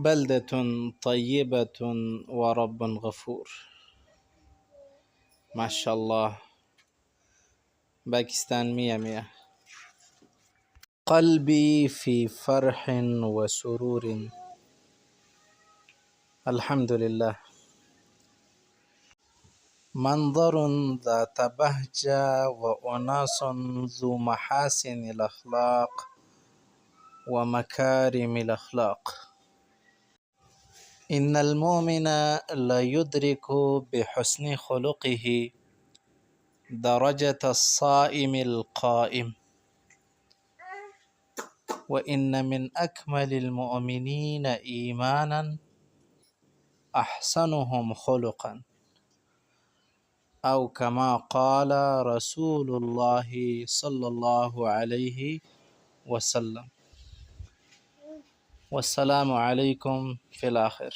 بلدة طيبة ورب غفور. ما شاء الله، باكستان مية مية. قلبي في فرح وسرور، الحمد لله. منظر ذات بهجة وأناس ذو محاسن الأخلاق ومكارم الأخلاق. إن المؤمن لا يدرك بحسن خلقه درجة الصائم القائم، وإن من أكمل المؤمنين إيمانا أحسنهم خلقا، أو كما قال رسول الله صلى الله عليه وسلم. والسلام عليكم في الآخر.